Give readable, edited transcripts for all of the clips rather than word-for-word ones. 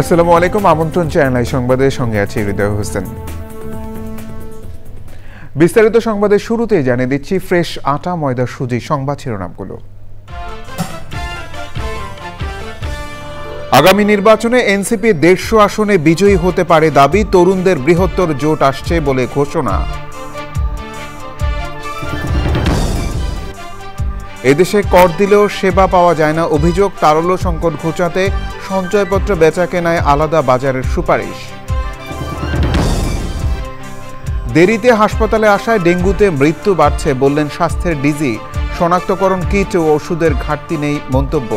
আসসালামু আলাইকুম। আমন্ত্রণ চ্যানেল সংবাদের সঙ্গে আছি হৃদয় হোসেন। বিস্তারিত সংবাদের শুরুতেই জানিয়ে দিচ্ছি ফ্রেশ আটা ময়দা সুজি সংবাদ শিরোনামগুলো। আগামী নির্বাচনে এনসিপি 150 আসনে বিজয়ী হতে পারে দাবি, তরুণদের বৃহত্তর জোট আসছে বলে ঘোষণা। এদেশে কর দিলেও সেবা পাওয়া যায় না অভিযোগ, তারল্য সংকট ঘোচাতে সঞ্চয়পত্র বেচা কেনায় আলাদা বাজারের সুপারিশ। দেরিতে হাসপাতালে আসায় ডেঙ্গুতে মৃত্যু বাড়ছে বললেন স্বাস্থ্যের ডিজি, শনাক্তকরণ কিট ও ওষুধের ঘাটতি নেই মন্তব্য।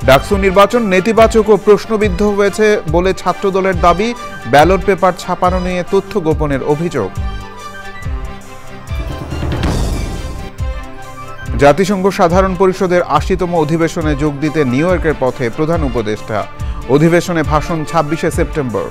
ডাকসু নির্বাচন নেতিবাচক ও প্রশ্নবিদ্ধ হয়েছে বলে ছাত্রদলের দাবি, ব্যালট পেপার ছাপানো নিয়ে তথ্য গোপনের অভিযোগ। জাতিসংঘ সাধারণ পরিষদের ৮০তম অধিবেশনে যোগ দিতে নিউ ইয়র্কের পথে প্রধান উপদেষ্টা, অধিবেশনে ভাষণ ২৬শে সেপ্টেম্বর।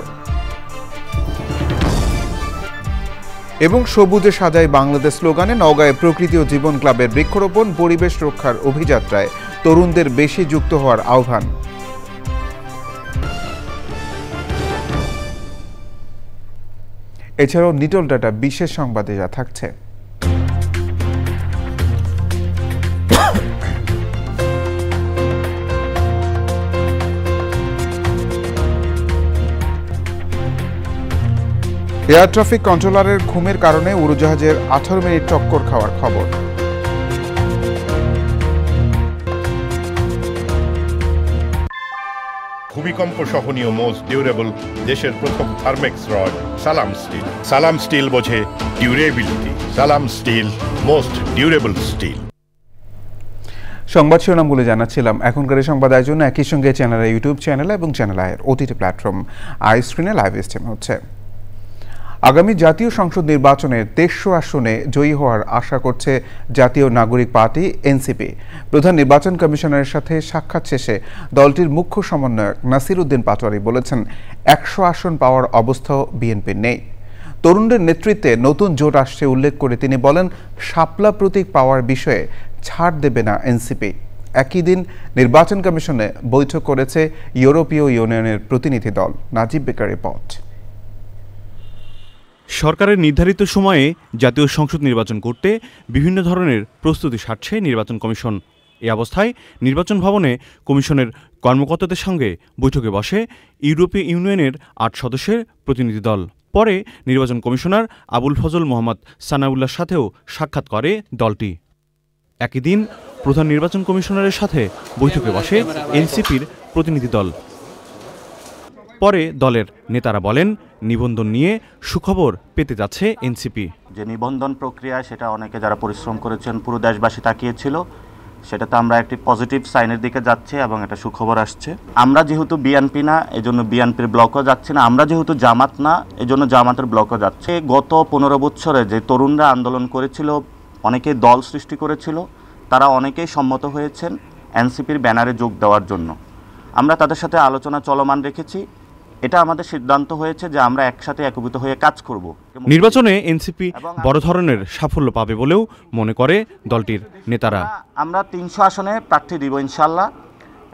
এবং সবুজে সাজাই বাংলাদেশ স্লোগানে নওগাঁয় প্রকৃতি ও জীবন ক্লাবের বৃক্ষরোপণ, পরিবেশ রক্ষার অভিযাত্রায় তরুণদের বেশি যুক্ত হওয়ার আহ্বান। এছাড়াও নিটল ডাটা বিশেষ সংবাদে যা থাকছে। এয়ার ট্রাফিক কন্ট্রোলারের ঘুমের কারণে উড়োজাহাজের 18 মিনিট চক্কর খাওয়ার খবর। ভূমিকম্প সহনীয় মোস্ট ডিউরেবল দেশের প্রথম থার্মেক্স রড সালাম স্টিল। সালাম স্টিল বোঝে ডিউরেবিলিটি। সালাম স্টিল, মোস্ট ডিউরেবল স্টিল। সংবাদ শিরোনামগুলো জানাচ্ছিলাম। এখনকার এই সংবাদ আয়োজন একই সঙ্গে চ্যানেলের ইউটিউব চ্যানেল এবং চ্যানেল আয়ের ওটিটি প্ল্যাটফর্ম আই স্ক্রিনে লাইভ স্ট্রিম হচ্ছে। আগামী জাতীয় সংসদ নির্বাচনের 150 আসনে জয়ী হওয়ার আশা করছে জাতীয় নাগরিক পার্টি এনসিপি। প্রধান নির্বাচন কমিশনারের সাথে সাক্ষাৎ শেষে দলটির মুখ্য সমন্বয়ক নাসির উদ্দিন পাটোয়ারি বলেছেন, 100 আসন পাওয়ার অবস্থাও বিএনপির নেই। তরুণদের নেতৃত্বে নতুন জোট আসছে উল্লেখ করে তিনি বলেন, শাপলা প্রতীক পাওয়ার বিষয়ে ছাড় দেবে না এনসিপি। একই দিন নির্বাচন কমিশনে বৈঠক করেছে ইউরোপীয় ইউনিয়নের প্রতিনিধি দল। নাজিব বেকার রিপোর্ট। সরকারের নির্ধারিত সময়ে জাতীয় সংসদ নির্বাচন করতে বিভিন্ন ধরনের প্রস্তুতি সারছে নির্বাচন কমিশন। এই অবস্থায় নির্বাচন ভবনে কমিশনের কর্মকর্তাদের সঙ্গে বৈঠকে বসে ইউরোপীয় ইউনিয়নের ৮ সদস্যের প্রতিনিধি দল। পরে নির্বাচন কমিশনার আবুল ফজল মোহাম্মদ সানাউল্লাহর সাথেও সাক্ষাৎ করে দলটি। একই দিন প্রধান নির্বাচন কমিশনারের সাথে বৈঠকে বসে এনসিপির প্রতিনিধি দল। পরে দলের নেতারা বলেন, নিবন্ধন নিয়ে সুখবর পেতে যাচ্ছে এনসিপি। যে নিবন্ধন প্রক্রিয়া, সেটা অনেকে যারা পরিশ্রম করেছেন পুরো দেশবাসী তাকিয়েছিল, সেটাতে আমরা একটি পজিটিভ সাইনের দিকে যাচ্ছি এবং একটা সুখবর আসছে। আমরা যেহেতু বিএনপি না, এজন্য বিএনপির ব্লকও যাচ্ছে না। আমরা যেহেতু জামাত না, এজন্য জামাতের ব্লকও যাচ্ছে। গত 15 বছরে যে তরুণরা আন্দোলন করেছিল, অনেকেই দল সৃষ্টি করেছিল, তারা অনেকেই সম্মত হয়েছেন এনসিপির ব্যানারে যোগ দেওয়ার জন্য। আমরা তাদের সাথে আলোচনা চলমান রেখেছি। এটা আমাদের সিদ্ধান্ত হয়েছে যে আমরা একসাথে একীভূত হয়ে কাজ করব। নির্বাচনে এনসিপি বড় ধরনের সাফল্য পাবে বলেও মনে করে দলটির নেতারা। আমরা 300 আসনে প্রার্থী দিব ইনশাল্লাহ,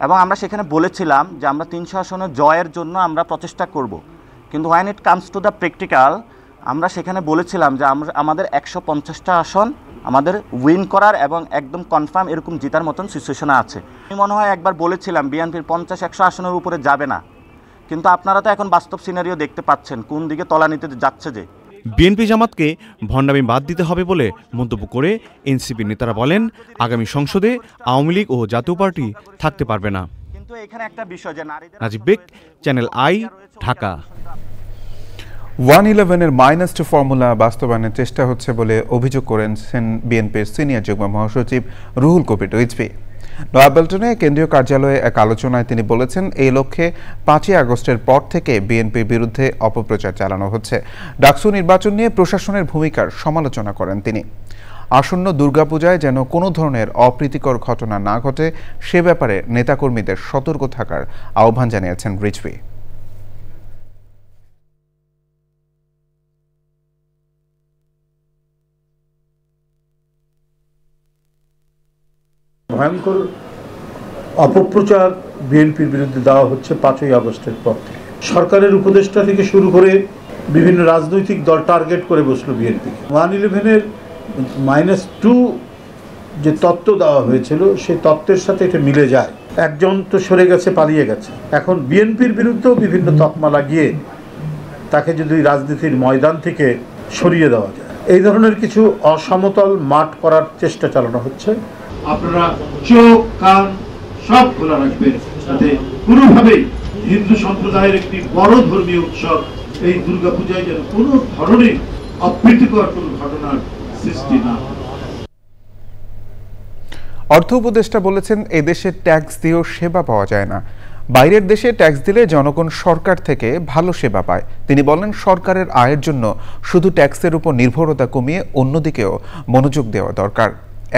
এবং আমরা সেখানে বলেছিলাম যে আমরা 300 আসনে জয়ের জন্য আমরা প্রচেষ্টা করব। কিন্তু when it comes to the practical, আমরা সেখানে বলেছিলাম যে আমাদের 150টা আসন আমাদের উইন করার এবং একদম কনফার্ম এরকম জেতার মতন সিচুয়েশনে আছে। আমি মনে হয় একবার বলেছিলাম বিএনপির 50-100 আসনের উপরে যাবে না, কিন্তু আপনারা তো এখন বাস্তব সিনারিও দেখতে পাচ্ছেন কোন দিকে তলানিতে যাচ্ছে। যে বিএনপি জামাতকে ভণ্ডামি বাদ দিতে হবে বলে মন্তব্য করে এনসিপি নেতারা বলেন, আগামী সংসদে আওয়ামী লীগ ও জাতীয় পার্টি থাকতে পারবে না। কিন্তু এখানে একটা বিষয় যে নাজিব বেক, চ্যানেল আই, ঢাকা। 111-এর -2 ফর্মুলা বাস্তবায়নের চেষ্টা হচ্ছে বলে অভিযোগ করেছেন বিএনপির সিনিয়র যুগ্ম মহাসচিব রুহুল কবির রিজভী। নয়াপল্টনে কেন্দ্রীয় কার্যালয়ে এক আলোচনায় তিনি বলেছেন, এই লক্ষ্যে 5ই আগস্টের পর থেকে বিএনপির বিরুদ্ধে অপপ্রচার চালানো হচ্ছে। ডাকসু নির্বাচন নিয়ে প্রশাসনের ভূমিকার সমালোচনা করেন তিনি। আসন্ন দুর্গাপূজায় যেন কোনো ধরনের অপ্রীতিকর ঘটনা না ঘটে সে ব্যাপারে নেতাকর্মীদের সতর্ক থাকার আহ্বান জানিয়েছেন রিজভী। ভয়ঙ্কর অপপ্রচার বিএনপির বিরুদ্ধে দেওয়া হচ্ছে 5ই আগস্টের পর থেকে। সরকারের উপদেষ্টা থেকে শুরু করে বিভিন্ন রাজনৈতিক দল টার্গেট করে বসলো বিএনপিকে। 111-এর -2 যে তত্ত্ব দেওয়া হয়েছিল সেই তত্ত্বের সাথে এটা মিলে যায়। একজন তো সরে গেছে, পালিয়ে গেছে, এখন বিএনপির বিরুদ্ধেও বিভিন্ন তকমা লাগিয়ে তাকে যদি রাজনীতির ময়দান থেকে সরিয়ে দেওয়া যায়, এই ধরনের কিছু অসমতল মাঠ করার চেষ্টা চালানো হচ্ছে। আপনারা চোখ কান সব খোলা রাখবেন যাতে কোনোভাবেই হিন্দু সম্প্রদায়ের একটি বড় ধর্মীয় উৎসব এই দুর্গাপূজায় যেন কোনো ধরনের অপ্রীতিকর কোনো ঘটনার সৃষ্টি না হয়। অর্থ উপদেষ্টা বলেছেন, এদেশে ট্যাক্স দিয়েও সেবা পাওয়া যায় না। বাইরের দেশে ট্যাক্স দিলে জনগণ সরকার থেকে ভালো সেবা পায়। তিনি বলেন, সরকারের আয়ের জন্য শুধু ট্যাক্সের উপর নির্ভরতা কমিয়ে অন্যদিকেও মনোযোগ দেওয়া দরকার।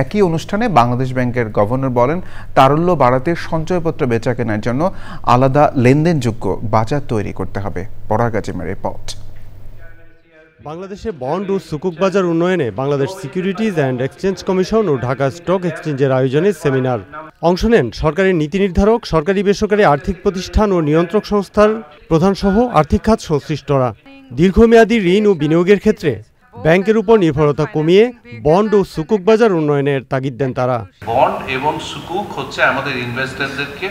একই অনুষ্ঠানে বাংলাদেশ ব্যাংকের গভর্নর বলেন, তারল্য বাড়াতে সঞ্চয়পত্র বেচা কেনার জন্য আলাদা লেনদেনযোগ্য বাজার তৈরি করতে হবে। পরাগ আজিমের রিপোর্ট। বাংলাদেশে বন্ড ও সুকুক বাজার উন্নয়নে Bangladesh securities and exchange commission ও ঢাকা স্টক এক্সচেঞ্জের আয়োজনে সেমিনার। অংশ নেন সরকারি নীতি নির্ধারক, সরকারি বেসরকারি আর্থিক প্রতিষ্ঠান ও নিয়ন্ত্রক সংস্থার প্রধানসহ আর্থিক খাত সংশ্লিষ্টরা। দীর্ঘমেয়াদী ঋণ ও বিনিয়োগের ক্ষেত্রে ব্যাংকের উপর নির্ভরতা কমিয়ে বন্ড ও সুকুক বাজার উন্নয়নের তাগিদ দেন তারা। বন্ড এবং সুকুক হচ্ছে আমাদের ইনভেস্টরদেরকে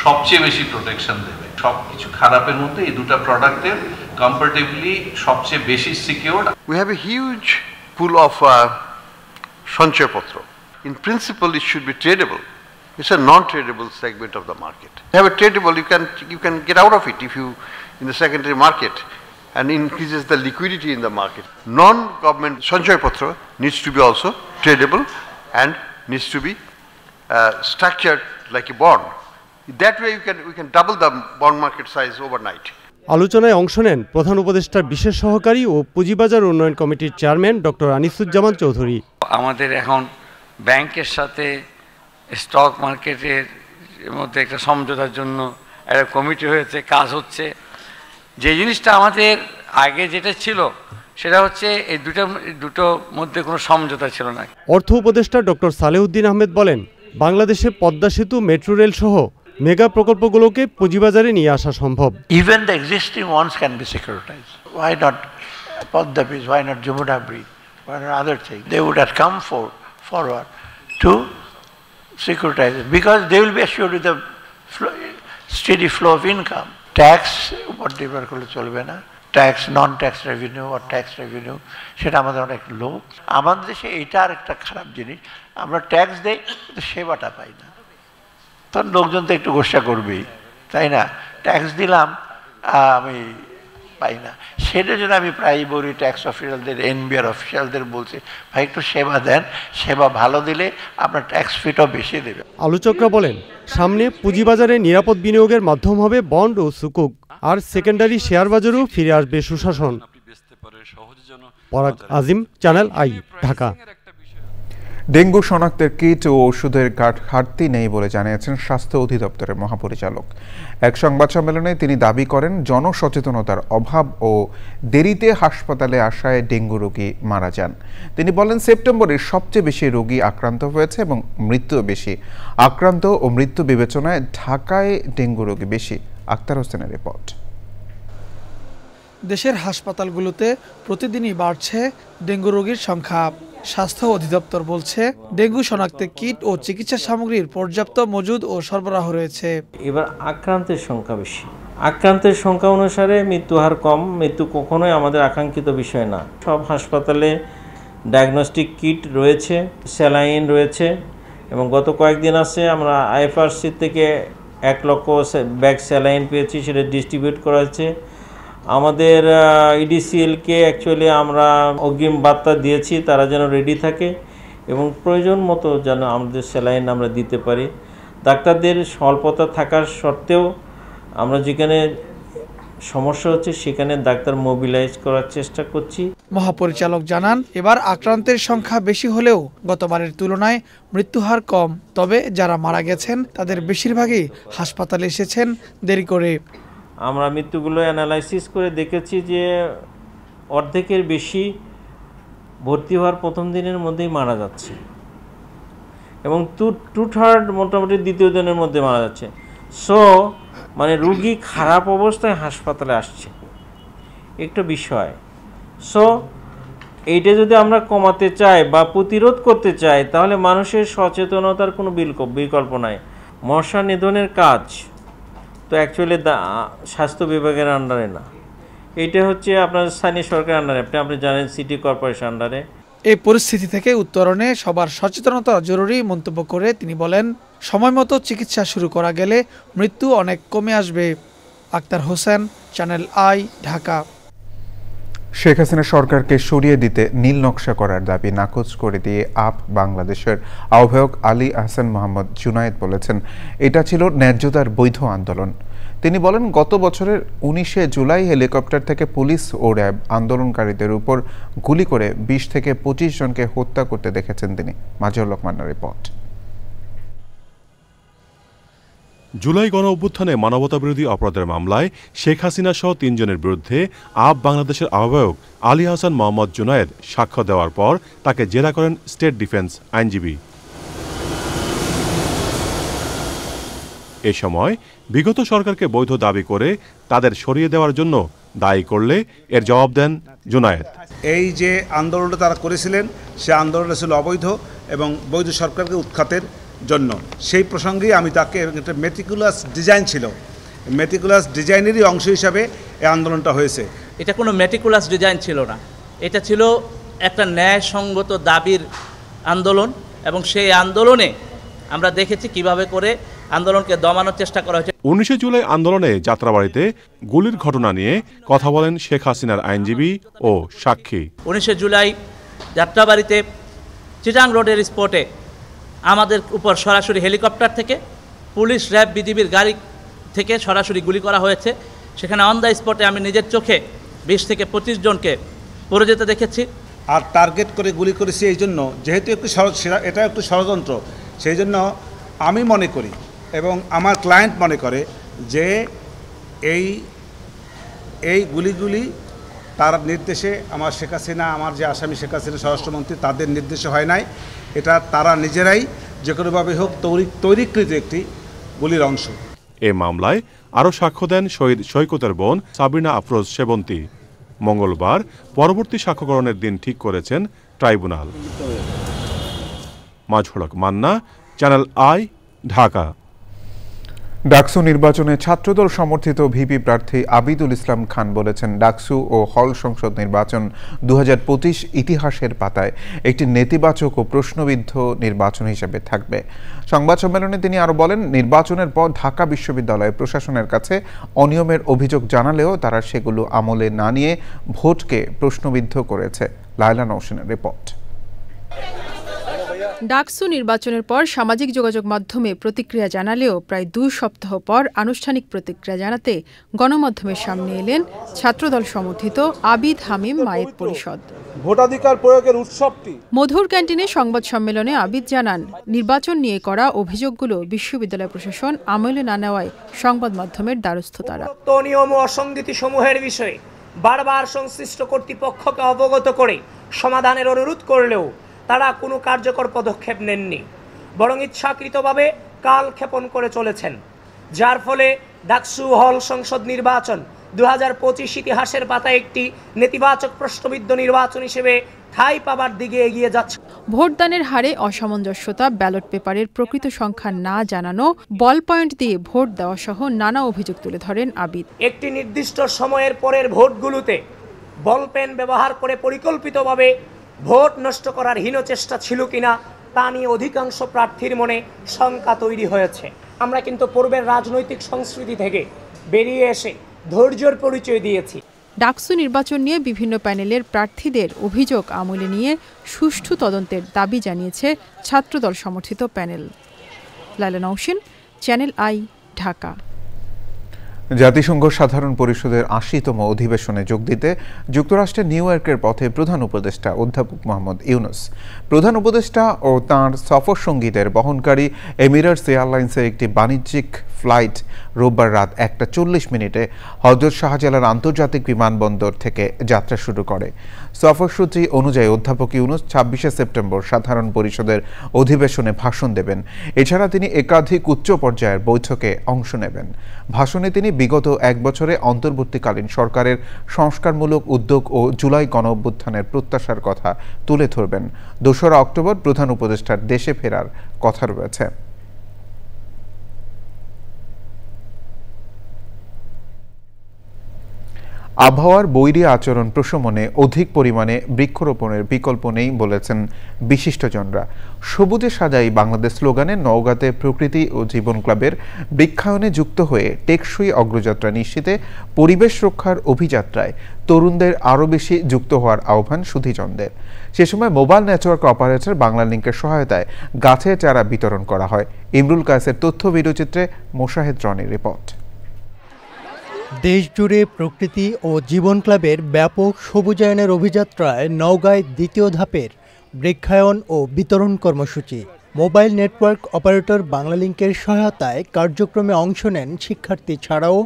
সবচেয়ে বেশি প্রোটেকশন দেবে। সবকিছু খারাপের মধ্যে এই দুটো প্রোডাক্টের কম্পারেটিভলি সবচেয়ে বেশি secured. We have a huge pool of সঞ্চয়পত্র. In principle, it should be tradable. It's a non-tradable segment of the market. You have a tradable, you can get out of it if you in the secondary market, and increases the liquidity in the market. Non-government সঞ্চয়পত্র needs to be also tradable and needs to be structured like a bond. That way we can double the bond market size overnight. আলোচনায় অংশ নেন প্রধান উপদেষ্টার বিশেষ সহকারী ও পুঁজিবাজার উন্নয়ন কমিটির চেয়ারম্যান ডক্টর আনিসুজ্জামান চৌধুরী। আমাদের এখন ব্যাংকের সাথে স্টক মার্কেটের মধ্যে একটা সমঝোতার জন্য একটা কমিটি হয়েছে, কাজ হচ্ছে। যে জিনিসটা আমাদের আগে যেটা ছিল সেটা হচ্ছে এই দুটো মধ্যে কোনো সমঝোতা ছিল না। অর্থ উপদেষ্টা ডক্টর সালেউদ্দিন আহমেদ বলেন, বাংলাদেশে পদ্মা সেতু, মেট্রো রেল সহ মেগা প্রকল্পগুলোকে পুঁজিবাজারে নিয়ে আসা সম্ভব। Even the existing ones can be securitized. Why not Padma Bridge? Why not Jamuna Bridge? Why not other things? They would have come forward to securitize it because they will be assured with a steady flow of income. Tax উপর নির্ভর করলে চলবে না। Tax, নন tax revenue আর tax revenue সেটা আমাদের অনেক লো। আমাদের দেশে এটা আর একটা খারাপ জিনিস, আমরা ট্যাক্স দেই কিন্তু সেবাটা পাই না। তখন লোকজন তো একটু গোসা করবেই, তাই না? ট্যাক্স দিলাম আমি পাই না। সেটা জন্য আমি প্রায় বলি ট্যাক্স অফিসারদের, এনবিআর অফিসারদের বলছি, ভাই একটু সেবা দেন, সেবা ভালো দিলে আপনার ট্যাক্স ফিটাও বেশি দেবে। আলোচকরা বলেন, সামনে পুঁজিবাজারে নিরাপদ বিনিয়োগের মাধ্যম হবে বন্ড ও সুকুক, আর সেকেন্ডারি শেয়ার বাজারেও ফিরে আসবে সুশাসন। পরাগ আজিম, চ্যানেল আই, ঢাকা। ডেঙ্গু শনাক্তের কিট ও ওষুধের ঘাটতি নেই বলে জানিয়েছেন স্বাস্থ্য অধিদপ্তরের মহাপরিচালক। এক সংবাদ সম্মেলনে তিনি দাবি করেন, জনসচেতনতার অভাব ও দেরিতে হাসপাতালে আসায় ডেঙ্গু রোগী মারা যান। তিনি বলেন, সেপ্টেম্বরে সবচেয়ে বেশি রোগী আক্রান্ত হয়েছে এবং মৃত্যুও বেশি। আক্রান্ত ও মৃত্যু বিবেচনায় ঢাকায় ডেঙ্গু রোগী বেশি। আক্তার হোসেনের রিপোর্ট। দেশের হাসপাতালগুলোতে প্রতিদিনই বাড়ছে ডেঙ্গু রোগীর সংখ্যা। স্বাস্থ্য অধিদপ্তর বলছে, ডেঙ্গু শনাক্তে কিট ও চিকিৎসা সামগ্রীর পর্যাপ্ত মজুদ ও সরবরাহ রয়েছে। এবার আক্রান্তের সংখ্যা বেশি। আক্রান্তের সংখ্যা অনুসারে মৃত্যু হার কম। মৃত্যু কখনোই আমাদের আকাঙ্ক্ষিত বিষয় না। সব হাসপাতালে ডায়াগনস্টিক কিট রয়েছে, স্যালাইন রয়েছে, এবং গত কয়েকদিন আছে আমরা আইএফআরসি থেকে 1 লক্ষ ব্যাগ স্যালাইন পেয়েছি, সেটা ডিস্ট্রিবিউট করা হচ্ছে। আমাদের ইডিসিএলকে অ্যাকচুয়ালি আমরা অগ্রিম বার্তা দিয়েছি তারা যেন রেডি থাকে এবং প্রয়োজন মতো যেন আমাদের স্যালাইন আমরা দিতে পারি। ডাক্তারদের স্বল্পতা থাকার সত্ত্বেও আমরা যেখানে সমস্যা হচ্ছে সেখানে ডাক্তার মোবিলাইজ করার চেষ্টা করছি। মহাপরিচালক জানান, এবার আক্রান্তের সংখ্যা বেশি হলেও গতবারের তুলনায় মৃত্যুহার কম। তবে যারা মারা গেছেন তাদের বেশিরভাগই হাসপাতালে এসেছেন দেরি করে। আমরা মৃত্যুগুলো অ্যানালাইসিস করে দেখেছি যে অর্ধেকের বেশি ভর্তি হওয়ার প্রথম দিনের মধ্যেই মারা যাচ্ছে এবং 2/3 মোটামুটি দ্বিতীয় দিনের মধ্যে মারা যাচ্ছে। সো মানে রুগী খারাপ অবস্থায় হাসপাতালে আসছে, একটা বিষয়। সো এইটা যদি আমরা কমাতে চাই বা প্রতিরোধ করতে চাই, তাহলে মানুষের সচেতনতার কোনো বিকল্প নাই। মশা নিধনের কাজ তো অ্যাকচুয়ালি স্বাস্থ্য বিভাগের আন্ডারে না, এটা হচ্ছে আপনার স্থানীয় সরকারের আন্ডারে, আপনি জানেন সিটি কর্পোরেশন আন্ডারে। এই পরিস্থিতি থেকে উত্তরণে সবার সচেতনতা জরুরি মন্তব্য করে তিনি বলেন, সময়মতো চিকিৎসা শুরু করা গেলে মৃত্যু অনেক কমে আসবে। Akhtar Hossain, channel I, Dhaka. শেখ হাসিনা সরকারকে সরিয়ে দিতে নীল নকশা করার দাবি নাকচ করে দিয়ে আপ বাংলাদেশের আহ্বায়ক আলী আহসান মোহাম্মদ জুনায়েদ বলেছেন, এটা ছিল ন্যায্যতার বৈধ আন্দোলন। তিনি বলেন, গত বছরের 19শে জুলাই হেলিকপ্টার থেকে পুলিশ ও র্যাব আন্দোলনকারীদের উপর গুলি করে 20 থেকে 25 জনকে হত্যা করতে দেখেছেন তিনি। মাজিউর রহমানের রিপোর্ট। জুলাই গণ অভ্যুত্থানে মানবতাবিরোধী অপরাধের মামলায় শেখ হাসিনা সহ 3 জনের বিরুদ্ধে আপ বাংলাদেশের আহ্বায়ক আলী আহসান মোহাম্মদ জুনায়েদ সাক্ষ্য দেওয়ার পর তাকে জেরা করেন স্টেট ডিফেন্স আইনজীবী। এ সময় বিগত সরকারকে বৈধ দাবি করে তাদের সরিয়ে দেওয়ার জন্য দায়ী করলে এর জবাব দেন জুনায়েদ। এই যে আন্দোলনটা তারা করেছিলেন, সে আন্দোলনটা ছিল অবৈধ এবং বৈধ সরকারকে উৎখাতের জন্য। সেই প্রসঙ্গেই আমি তাকে, একটা মেটিকুলাস ডিজাইন ছিল, মেটিকুলাস ডিজাইনেরই অংশ হিসাবে এই আন্দোলনটা হয়েছে। এটা কোনো মেটিকুলাস ডিজাইন ছিল না, এটা ছিল একটা ন্যায়সঙ্গত দাবির আন্দোলন এবং সেই আন্দোলনে আমরা দেখেছি কিভাবে করে আন্দোলনকে দমানোর চেষ্টা করা হয়েছে। 19শে জুলাই আন্দোলনে যাত্রাবাড়িতে গুলির ঘটনা নিয়ে কথা বলেন শেখ হাসিনার আইনজীবী ও সাক্ষী। 19শে জুলাই যাত্রাবাড়িতে চিটাং রোডের স্পটে আমাদের উপর সরাসরি হেলিকপ্টার থেকে পুলিশ, র্যাব, বিজিবির গাড়ি থেকে সরাসরি গুলি করা হয়েছে। সেখানে অন দ্য স্পটে আমি নিজের চোখে 20 থেকে 25 জনকে পড়ে যেতে দেখেছি। আর টার্গেট করে গুলি করেছি এই জন্য, যেহেতু এটা একটু ষড়যন্ত্র, সেই জন্য আমি মনে করি এবং আমার ক্লায়েন্ট মনে করে যে এই গুলিগুলি তার নির্দেশে, আমার শেখ হাসিনা, আমার যে আসামি শেখ হাসিনা স্বরাষ্ট্রমন্ত্রী, তাদের নির্দেশে হয় নাই। এটা তারা নিজেরাই যে কোনোভাবে হোক তৈরিকৃত একটি গুলির অংশ। এ মামলায় আরও সাক্ষ্য দেন শহীদ সৈকতের বোন সাবিনা আফরোজ সেবন্তী। মঙ্গলবার পরবর্তী সাক্ষ্য গ্রহণের দিন ঠিক করেছেন tribunal. Mazhur Haque Manna, channel I, Dhaka. DUCSU নির্বাচনে ছাত্রদল সমর্থিত ভিপি প্রার্থী আবিদুল ইসলাম খান বলেছেন, ডাকসু ও হল সংসদ নির্বাচন 2025 ইতিহাসের পাতায় একটি নেতিবাচক ও প্রশ্নবিদ্ধ নির্বাচন হিসেবে থাকবে। সংবাদ সম্মেলনে তিনি আরও বলেন, নির্বাচনের পর ঢাকা বিশ্ববিদ্যালয় প্রশাসনের কাছে অনিয়মের অভিযোগ জানালেও তারা সেগুলো আমলে না নিয়ে ভোটকে প্রশ্নবিদ্ধ করেছে। লায়লা নওশিনের রিপোর্ট। ডাকসু নির্বাচনের পর সামাজিক যোগাযোগ মাধ্যমে প্রতিক্রিয়া জানালেও প্রায় 2 সপ্তাহ পর আনুষ্ঠানিক প্রতিক্রিয়া জানাতে গণমাধ্যমের সামনে এলেন ছাত্রদল সমর্থিত আবিদ হামিম মায়ের পরিষদ। ভোটাধিকার প্রয়োগের উৎসবটি মধুর ক্যান্টিনে সংবাদ সম্মেলনে আবিদ জানান, নির্বাচন নিয়ে করা অভিযোগগুলো বিশ্ববিদ্যালয় প্রশাসন আমলে না নেওয়ায় সংবাদ মাধ্যমের দ্বারস্থ তারা। নিয়ম ও অসঙ্গতি সমূহের বিষয়ে বারবার সংশ্লিষ্ট কর্তৃপক্ষকে অবগত করে সমাধানের অনুরোধ করলেও তারা কোনো কার্যকর পদক্ষেপ নেননি, বরং ইচ্ছাকৃতভাবে কালক্ষেপণ করে চলেছেন, যার ফলে ডাকসু হল সংসদ নির্বাচন 2025 ইতিহাসের পাতায় একটি নেতিবাচক প্রশ্নবিদ্ধ নির্বাচন হিসেবে ঠাঁই পাবার দিকে এগিয়ে যাচ্ছে। ভোটদানের হারে অসামঞ্জস্যতা, ব্যালট পেপারের প্রকৃত সংখ্যা না জানানো, বল পয়েন্ট দিয়ে ভোট দেওয়া সহ নানা অভিযোগ তুলে ধরেন আবিদ। একটি নির্দিষ্ট সময়ের পরের ভোটগুলোতে বল পেন ব্যবহার করে পরিকল্পিতভাবে ভোট নষ্ট করার হীন চেষ্টা ছিল কিনা তা নিয়ে অধিকাংশ প্রার্থীর মনে শঙ্কা তৈরি হয়েছে। আমরা কিন্তু পূর্বের রাজনৈতিক সংস্কৃতি থেকে বেরিয়ে এসে ধৈর্যের পরিচয় দিয়েছি। ডাকসু নির্বাচন নিয়ে বিভিন্ন প্যানেলের প্রার্থীদের অভিযোগ আমলে নিয়ে সুষ্ঠু তদন্তের দাবি জানিয়েছে ছাত্রদল সমর্থিত panel. Laila Nowshin, channel I, Dhaka. জাতিসংঘ সাধারণ পরিষদের 80তম অধিবেশনে যোগ দিতে যুক্তরাষ্ট্রের নিউ ইয়র্কের পথে প্রধান উপদেষ্টা অধ্যাপক মোহাম্মদ ইউনুস। প্রধান উপদেষ্টা ও তাঁর সফর সঙ্গীদের বহনকারী এমিরেটস এয়ারলাইন্সের একটি বাণিজ্যিক ফ্লাইট রোববার রাত 1:40 হযরত শাহজালাল আন্তর্জাতিক বিমানবন্দর থেকে যাত্রা শুরু করে। সফরসূচি অনুযায়ী অধ্যাপক ইউনূস 26 সেপ্টেম্বর সাধারণ পরিষদের অধিবেশনে ভাষণ দেবেন। এছাড়া তিনি একাধিক উচ্চ পর্যায়ের বৈঠকে অংশ নেবেন। ভাষণে তিনি বিগত 1 বছরে অন্তর্বর্তীকালীন সরকারের সংস্কারমূলক উদ্যোগ ও জুলাই গণঅভ্যুত্থানের প্রত্যাশার কথা তুলে ধরবেন। 2 অক্টোবর প্রধান উপদেষ্টার দেশে ফেরার কথা রয়েছে। আবহাওয়ার বৈরী আচরণ প্রশমনে অধিক পরিমাণে বৃক্ষরোপণের বিকল্প নেই বলেছেন বিশিষ্টজনরা। সবুজে সাজাই বাংলাদেশ স্লোগানে নওগাঁতে প্রকৃতি ও জীবন ক্লাবের বৃক্ষায়নে যুক্ত হয়ে টেকসই অগ্রযাত্রা নিশ্চিতে পরিবেশ রক্ষার অভিযাত্রায় তরুণদের আরও বেশি যুক্ত হওয়ার আহ্বান সুধীজনদের। সে সময় মোবাইল নেটওয়ার্ক অপারেটর বাংলালিংকের সহায়তায় গাছের চারা বিতরণ করা হয়। ইমরুল কায়েসের তথ্য ভিডিওচিত্রে মোশাহেদ রনির রিপোর্ট। দেশজুড়ে প্রকৃতি ও জীবন ক্লাবের ব্যাপক সবুজায়নের অভিযাত্রায় নওগাঁয় দ্বিতীয় ধাপের বৃক্ষায়ন ও বিতরণ কর্মসূচি। মোবাইল নেটওয়ার্ক অপারেটর বাংলালিংকের সহায়তায় কার্যক্রমে অংশ নেন শিক্ষার্থী ছাড়াও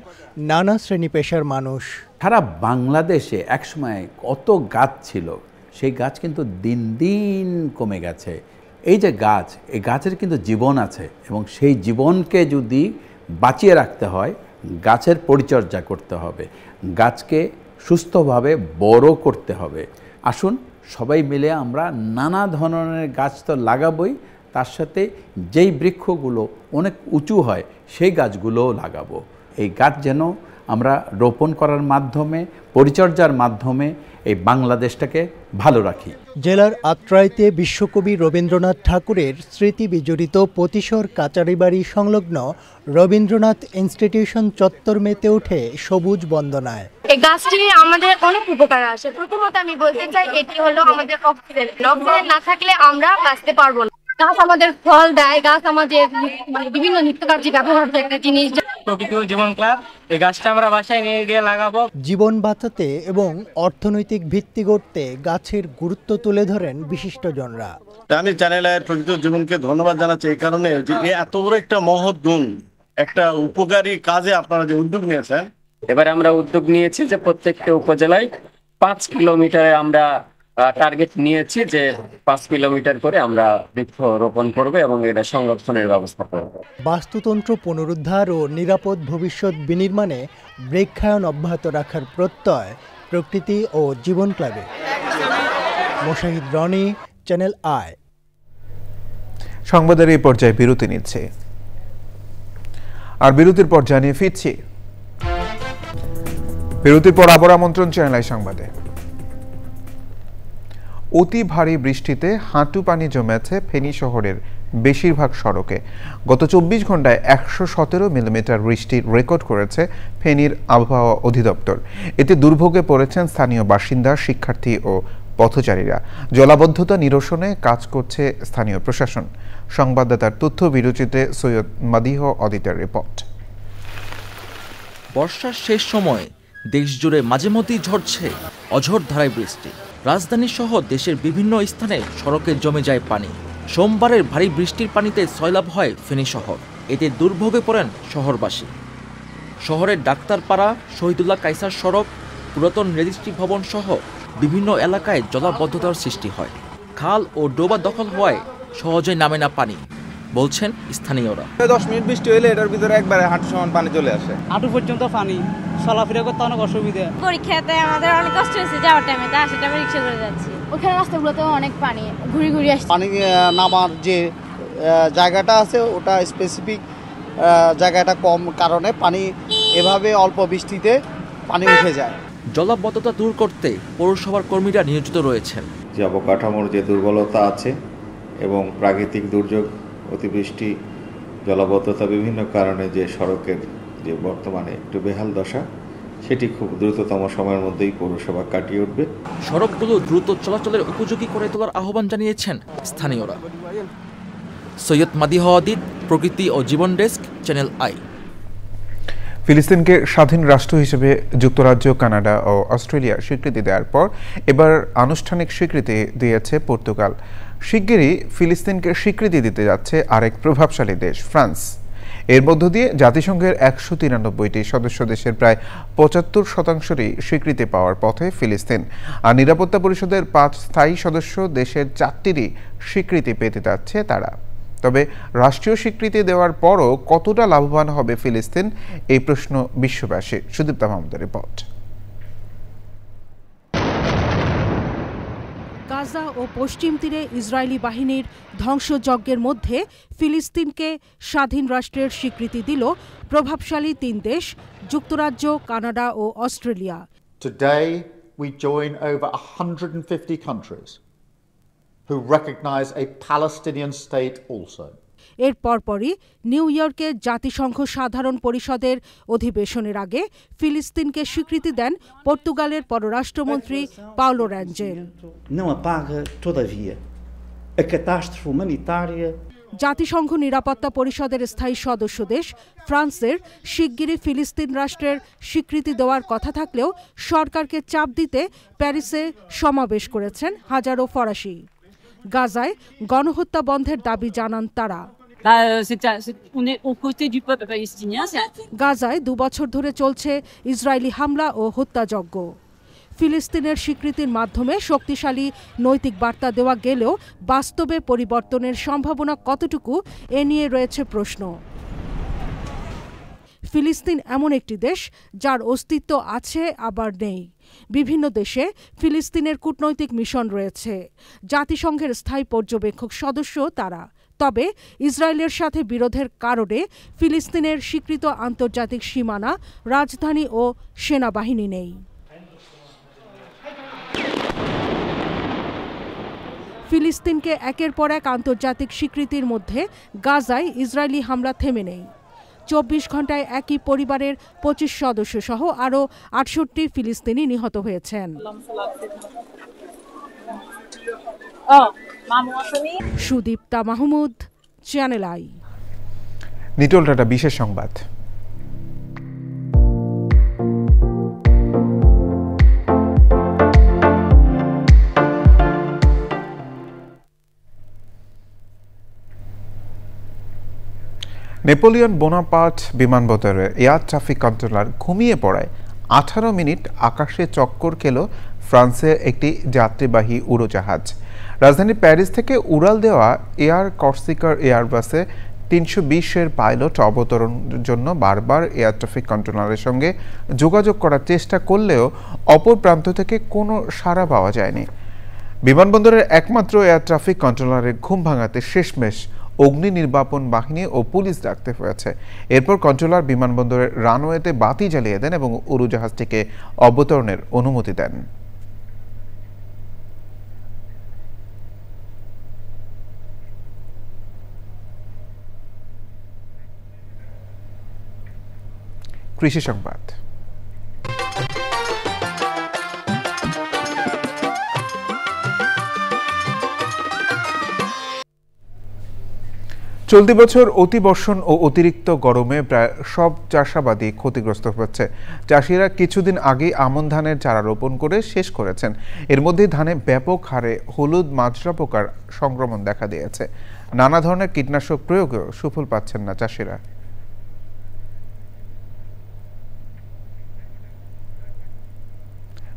নানা শ্রেণী পেশার মানুষ। সারা বাংলাদেশে একসময় কত গাছ ছিল, সেই গাছ কিন্তু দিন দিন কমে গেছে। এই যে গাছ, এই গাছের কিন্তু জীবন আছে এবং সেই জীবনকে যদি বাঁচিয়ে রাখতে হয় গাছের পরিচর্যা করতে হবে, গাছকে সুস্থভাবে বড় করতে হবে। আসুন সবাই মিলে আমরা নানা ধরনের গাছ তো লাগাবই, তার সাথে যেই বৃক্ষগুলো অনেক উঁচু হয় সেই গাছগুলোও লাগাবো। এই গাছ যেন আমরা রোপণ করার মাধ্যমে, পরিচর্যার মাধ্যমে এই বাংলাদেশটাকে ভালো রাখি। জেলার আত্রাইতে বিশ্বকবি রবীন্দ্রনাথ ঠাকুরের স্মৃতি বিজড়িত পতিশর কাচারিবাড়ি সংলগ্ন রবীন্দ্রনাথ ইনস্টিটিউশন চত্বর মেতে ওঠে সবুজ বন্দনায়। এই গাছটি আমাদের অনেক উপকার আসে। প্রথমত আমি বলতে চাই এটি হলো আমাদের অক্সিজেন। অক্সিজেন না থাকলে আমরা বাঁচতে পারবো না। গাছ আমাদের ফল দেয়, গাছ আমাদের বিভিন্ন নিত্যকার্যে ব্যবহার হয় একটা জিনিস। প্রকৃতি ও জীবন ক্লাব, এই গাছটা আমরা বাসায় নিয়ে গিয়ে লাগাবো। জীবন বাঁচাতে এবং অর্থনৈতিক ভিত্তি গড়তে গাছের গুরুত্ব তুলে ধরেন বিশিষ্টজনরা। আমি চ্যানেলের প্রকৃতি ও জীবনকে ধন্যবাদ জানাচ্ছি এই কারণে যে এত বড় একটা মহৎ গুণ, একটা উপকারী কাজে আপনারা যে উদ্যোগ নিয়েছেন। এবারে আমরা উদ্যোগ নিয়েছি যে প্রত্যেকটা উপজেলায় 5 কিলোমিটারে আমরা টার্গেট নিয়েছি যে 5 কিলোমিটার করে আমরা বৃক্ষ রোপণ করব এবং এটা সংরক্ষণের ব্যবস্থা করব। বাস্তুতন্ত্র পুনরুদ্ধার ও নিরাপদ ভবিষ্যৎ বিনির্মাণে বৃক্ষায়ন অব্যাহত রাখার প্রত্যয় প্রকৃতি ও জীবন ক্লাবে। Moshahid Roni, channel I. সংবাদের এই পর্যায়ে বিরতি নিচ্ছে, আর বিরতির পর জানিয়ে ফিরছি। বিরতির পর আবার আমন্ত্রণ চ্যানেল আই সংবাদে। অতি ভারী বৃষ্টিতে হাঁটু পানি জমেছে ফেনী শহরের বেশিরভাগ সড়কে। গত 24 ঘন্টায় 117 মিলিমিটার বৃষ্টি রেকর্ড করেছে ফেনীর আবহাওয়া অধিদপ্তর। এতে দুর্ভোগে পড়েছেন স্থানীয় বাসিন্দা, শিক্ষার্থী ও পথচারীরা। জলাবদ্ধতা নিরসনে কাজ করছে স্থানীয় প্রশাসন। সংবাদদাতার তথ্য বিরোচিতে সৈয়দ মাদিহ অদিতের রিপোর্ট। বর্ষার শেষ সময়ে দেশজুড়ে মাঝে মধ্যেই ঝরছে অঝোর ধারায় বৃষ্টি। রাজধানী সহ দেশের বিভিন্ন স্থানে সড়কে জমে যায় পানি। সোমবারের ভারী বৃষ্টির পানিতে সয়লাব হয় ফেনী শহর। এতে দুর্ভোগে পড়েন শহরবাসী। শহরের ডাক্তারপাড়া, শহীদুল্লাহ কায়সার সড়ক, পুরাতন রেজিস্ট্রি ভবন সহ বিভিন্ন এলাকায় জলাবদ্ধতার সৃষ্টি হয়। খাল ও ডোবা দখল হওয়ায় সহজে নামে না পানি, বলছেন স্থানীয়রা। 10 মিনিট বৃষ্টি হলে এটার ভিতরে একবারে হাঁটু সমান পানি চলে আসে। হাঁটু পর্যন্ত পানি, চলাফেরা করতে অনেক অসুবিধা। পরীক্ষাতে আমাদের অনেক কষ্ট হয়েছে যাওয়ার টাইমে, তা সেটা আমি রিক্সা করে যাচ্ছি। ওখানে রাস্তাগুলোতেও অনেক পানি, ঘুরে ঘুরে আসছে। পানি নামার যে জায়গাটা আছে ওটা স্পেসিফিক জায়গাটা কম কারণে পানি এভাবে অল্প বৃষ্টিতে পানি উঠে যায়। জলাবদ্ধতা দূর করতে পৌরসভার কর্মীরা নিয়োজিত রয়েছেন। যে অবকাঠামোর যে দুর্বলতা আছে এবং প্রাকৃতিক দুর্যোগ, অতিবৃষ্টি, জলাবদ্ধতা, বিভিন্ন কারণে যে সড়কের যে বর্তমানে একটু বেহাল দশা, সেটি খুব দ্রুততম সময়ের মধ্যেই পৌরসভা কাটিয়ে উঠবে। সড়কগুলো দ্রুত চলাচলের উপযোগী করে তোলার আহ্বান জানিয়েছেন স্থানীয়রা। সৈয়দ মাদিহ অদিত, প্রকৃতি ও জীবন ডেস্ক, চ্যানেল আই। ফিলিস্তিনকে স্বাধীন রাষ্ট্র হিসেবে যুক্তরাজ্য, কানাডা ও অস্ট্রেলিয়া স্বীকৃতি দেওয়ার পর এবার আনুষ্ঠানিক স্বীকৃতি দিয়েছে পর্তুগাল। শিগগিরই ফিলিস্তিনকে স্বীকৃতি দিতে যাচ্ছে আরেক প্রভাবশালী দেশ ফ্রান্স। এর মধ্য দিয়ে জাতিসংঘের 193টি সদস্য দেশের প্রায় 75%রই স্বীকৃতি পাওয়ার পথে ফিলিস্তিন। আর নিরাপত্তা পরিষদের 5 স্থায়ী সদস্য দেশের 4টিরই স্বীকৃতি পেতে যাচ্ছে তারা। তবে রাষ্ট্রীয় স্বীকৃতি দেওয়ার পরও কতটা লাভবান হবে ফিলিস্তিন, এই প্রশ্ন বিশ্ববাসী। সুদীপ্তা মাহমুদের রিপোর্ট। গাজা ও পশ্চিম তীরে ইসরায়েলি বাহিনীর ধ্বংসযজ্ঞের মধ্যে ফিলিস্তিনকে স্বাধীন রাষ্ট্রের স্বীকৃতি দিল প্রভাবশালী 3 দেশ, যুক্তরাজ্য, কানাডা ও Australia. Today we join over 150 countries who recognize a Palestinian state also. এর পরপরই নিউ ইয়র্কে জাতিসংঘ সাধারণ পরিষদের অধিবেশনের আগে ফিলিস্তিনকে স্বীকৃতি দেন পর্তুগালের পররাষ্ট্রমন্ত্রী Paulo র্যাঞ্জেল। Não apaga, todavia, a catástrofe humanitária. জাতিসংঘ নিরাপত্তা পরিষদের স্থায়ী সদস্য দেশ ফ্রান্সের শিগগিরই ফিলিস্তিন রাষ্ট্রের স্বীকৃতি দেওয়ার কথা থাকলেও সরকারকে চাপ দিতে প্যারিসে সমাবেশ করেছেন হাজারো ফরাসি। গাজায় গণহত্যা বন্ধের দাবি জানান তারা। গাজায় 2 বছর ধরে চলছে ইসরায়েলি হামলা ও হত্যাযজ্ঞ। ফিলিস্তিনের স্বীকৃতির মাধ্যমে শক্তিশালী নৈতিক বার্তা দেওয়া গেলেও বাস্তবে পরিবর্তনের সম্ভাবনা কতটুকু, এ নিয়ে রয়েছে প্রশ্ন। ফিলিস্তিন এমন একটি দেশ যার অস্তিত্ব আছে আবার নেই। বিভিন্ন দেশে ফিলিস্তিনের কূটনৈতিক মিশন রয়েছে, জাতিসংঘের স্থায়ী পর্যবেক্ষক সদস্য তারা। তবে ইসরায়েলের সাথে বিরোধের কারণে ফিলিস্তিনের স্বীকৃত আন্তর্জাতিক সীমানা, রাজধানী ও সেনাবাহিনী নেই। ফিলিস্তিনকে একের পর এক আন্তর্জাতিক স্বীকৃতির মধ্যে গাজায় ইসরায়েলি হামলা থেমে নেই। 24 ঘন্টায় একই পরিবারের 25 সদস্য সহ আরও 68 ফিলিস্তিনি নিহত হয়েছেন। Sudipta Mahmud, channel I. নিটোল টাটা বিশেষ সংবাদ। নেপোলিয়ন বোনাপার্ট বিমানবন্দরের এয়ার ট্রাফিক কন্ট্রোলার ঘুমিয়ে পড়ায় 18 মিনিট আকাশে চক্কর খেল ফ্রান্সের একটি যাত্রীবাহী উড়োজাহাজ। রাজধানী প্যারিস থেকে উড়াল দেওয়া এয়ার কর্সিকার এয়ারবাসে 320-এর পাইলট অবতরণের জন্য বারবার এয়ার ট্রাফিক কন্ট্রোলারের সঙ্গে যোগাযোগ করার চেষ্টা করলেও অপর প্রান্ত থেকে কোনো সাড়া পাওয়া যায়নি। বিমানবন্দরের একমাত্র এয়ার ট্রাফিক কন্ট্রোলারের ঘুম ভাঙাতে শেষমেশ অগ্নি নির্বাপন বাহিনী ও পুলিশ ডাকতে হয়েছে। এরপর কন্ট্রোলার বিমানবন্দরের রানওয়েতে বাতি জ্বালিয়ে দেন এবং উড়োজাহাজটিকে অবতরণের অনুমতি দেন। কৃষি সংবাদ। চলতি বছর অতিবর্ষণ ও অতিরিক্ত গরমে প্রায় সব চাষাবাদী ক্ষতিগ্রস্ত হচ্ছে। চাষিরা কিছুদিন আগে আমন ধানের চারা রোপণ করে শেষ করেছেন। এর মধ্যে ধানে ব্যাপক হারে হলুদ মাজরা পোকার সংক্রমণ দেখা দিয়েছে। নানা ধরনের কীটনাশক প্রয়োগেও সুফল পাচ্ছেন না চাষিরা।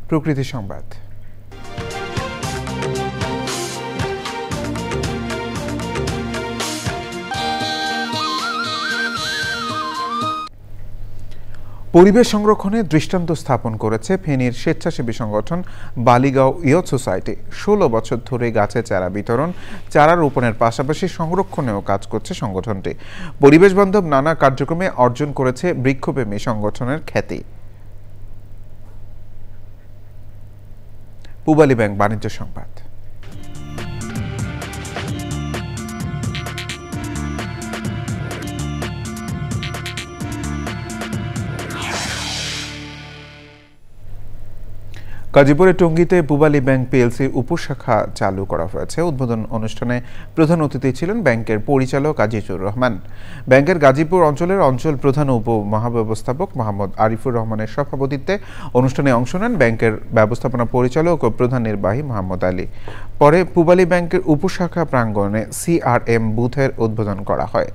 প্রকৃতি সংবাদ। পরিবেশ সংরক্ষণে দৃষ্টান্ত স্থাপন করেছে ফেনীর স্বেচ্ছাসেবী সংগঠন বালিগাঁও ইয়থ সোসাইটি। 16 বছর ধরে গাছে চারা বিতরণ, চারা রোপণের পাশাপাশি সংরক্ষণেও কাজ করছে সংগঠনটি। পরিবেশ বান্ধব নানা কার্যক্রমে অর্জন করেছে বৃক্ষপ্রেমী সংগঠনের খ্যাতি। পূবালী ব্যাংক বাণিজ্য সংবাদ। গাজীপুরের টঙ্গীতে পূবালী ব্যাংক পিএলসির উপশাখা চালু করা হয়েছে। উদ্বোধন অনুষ্ঠানে প্রধান অতিথি ছিলেন ব্যাংকের পরিচালক আজিজুর রহমান। ব্যাংকের গাজীপুর অঞ্চলের অঞ্চল প্রধান উপ মহাব্যবস্থাপক মোহাম্মদ আরিফুর রহমানের সভাপতিত্বে অনুষ্ঠানে অংশ নেন ব্যাংকের ব্যবস্থাপনা পরিচালক ও প্রধান নির্বাহী মোহাম্মদ আলী। পরে পূবালী ব্যাংকের উপশাখা প্রাঙ্গণে সিআরএম বুথের উদ্বোধন করা হয়।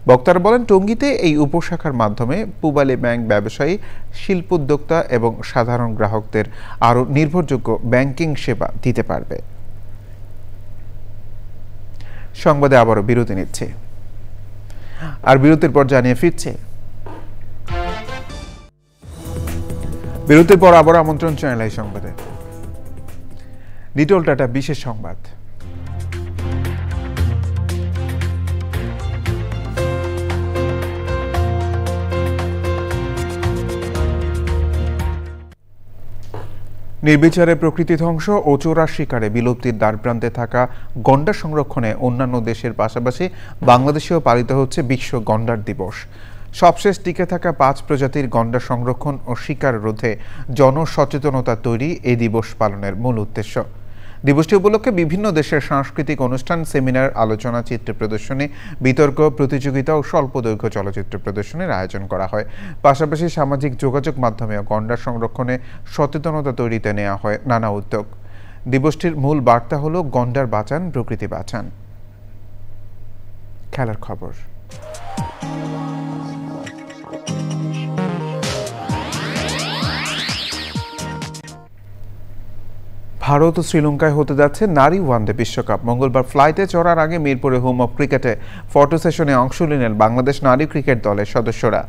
বক্তারা বলেন, টঙ্গীতে এই উপশাখার মাধ্যমে পূবালী ব্যাংক ব্যবসায়ী, শিল্পোদ্যোক্তা এবং সাধারণ গ্রাহকদের আরও নির্ভরযোগ্য ব্যাংকিং সেবা দিতে পারবে। সংবাদে আবারও বিরতি নিচ্ছে, আর বিরতির পর জানিয়ে ফিরছে। বিরতির পর আবার আমন্ত্রণ চ্যানেল আই সংবাদে। ডিটল টাটা বিশেষ সংবাদ। নির্বিচারে প্রকৃতি ধ্বংস ও চোরার শিকারে বিলুপ্তির দ্বারপ্রান্তে থাকা গন্ডার সংরক্ষণে অন্যান্য দেশের পাশাপাশি বাংলাদেশেও পালিত হচ্ছে বিশ্ব গন্ডার দিবস। সবশেষ টিকে থাকা 5 প্রজাতির গন্ডার সংরক্ষণ ও শিকার রোধে জনসচেতনতা তৈরি এই দিবস পালনের মূল উদ্দেশ্য। দিবসটি উপলক্ষে বিভিন্ন দেশের সাংস্কৃতিক অনুষ্ঠান, সেমিনার, আলোচনা, চিত্র প্রদর্শনী, বিতর্ক, প্রতিযোগিতা ও স্বল্পদৈর্ঘ্য চলচ্চিত্র প্রদর্শনীর আয়োজন করা হয়। পাশাপাশি সামাজিক যোগাযোগ মাধ্যমেও গন্ডার সংরক্ষণে সচেতনতা তৈরিতে নেওয়া হয় নানা উদ্যোগ। দিবসটির মূল বার্তা হল গন্ডার বাঁচান, প্রকৃতি বাঁচান। খেলার খবর। ভারত ও শ্রীলঙ্কায় হতে যাচ্ছে নারী ওয়ানডে বিশ্বকাপ। মঙ্গলবার ফ্লাইটে চড়ার আগে মিরপুরে হোম অফ ক্রিকেটে ফটো সেশনে অংশ নিলেন বাংলাদেশ নারী ক্রিকেট দলের সদস্যরা।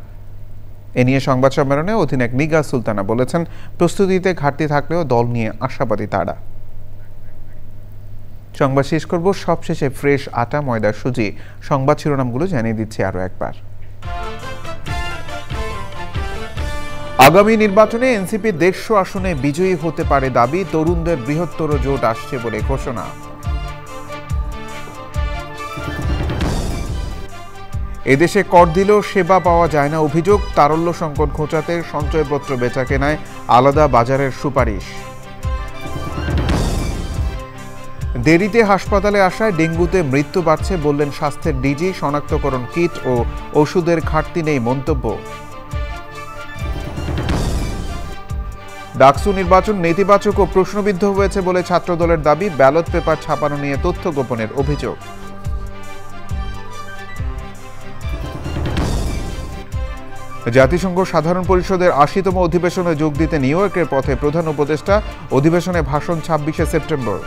এ নিয়ে সংবাদ সম্মেলনে অধিনায়ক নিগার সুলতানা বলেছেন, প্রস্তুতিতে ঘাটতি থাকলেও দল নিয়ে আশাবাদী তারা। সংবাদ শেষ করব সবশেষে ফ্রেশ আটা, ময়দা, সুজি। সংবাদ শিরোনামগুলো জানিয়ে দিচ্ছি আরও একবার। আগামী নির্বাচনে এনসিপি 150 আসনে বিজয়ী হতে পারে দাবি, তরুণদের বৃহত্তর জোট আসছে বলে ঘোষণা। এদেশে কর দিলেও সেবা পাওয়া যায় না অভিযোগ, তারল্য সংকট ঘোচাতে সঞ্চয়পত্র বেচাকেনায় আলাদা বাজারের সুপারিশ। দেরিতে হাসপাতালে আসায় ডেঙ্গুতে মৃত্যু বাড়ছে বললেন স্বাস্থ্যের ডিজি, শনাক্তকরণ কিট ও ওষুধের ঘাটতি নেই মন্তব্য। ডাকসু নির্বাচন নেতিবাচক ও প্রশ্নবিদ্ধ হয়েছে বলে ছাত্রদলের দাবি, ব্যালট পেপার ছাপানো নিয়ে তথ্য গোপনের অভিযোগ। জাতিসংঘ সাধারণ পরিষদের 80তম অধিবেশনে যোগ দিতে নিউ ইয়র্কের পথে প্রধান উপদেষ্টা, অধিবেশনে ভাষণ 26শে সেপ্টেম্বর।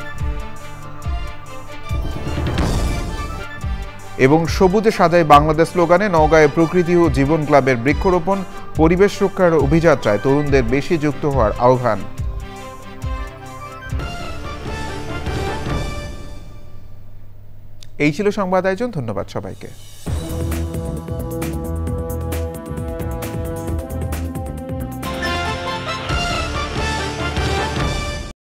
এবং সবুজে সাজায় বাংলাদেশ স্লোগানে নওগাঁয় প্রকৃতি ও জীবন ক্লাবের বৃক্ষরোপণ, পরিবেশ রক্ষার অভিযাত্রায় তরুণদের বেশি যুক্ত হওয়ার আহ্বান। এই ছিল সংবাদ আয়োজন। ধন্যবাদ সবাইকে।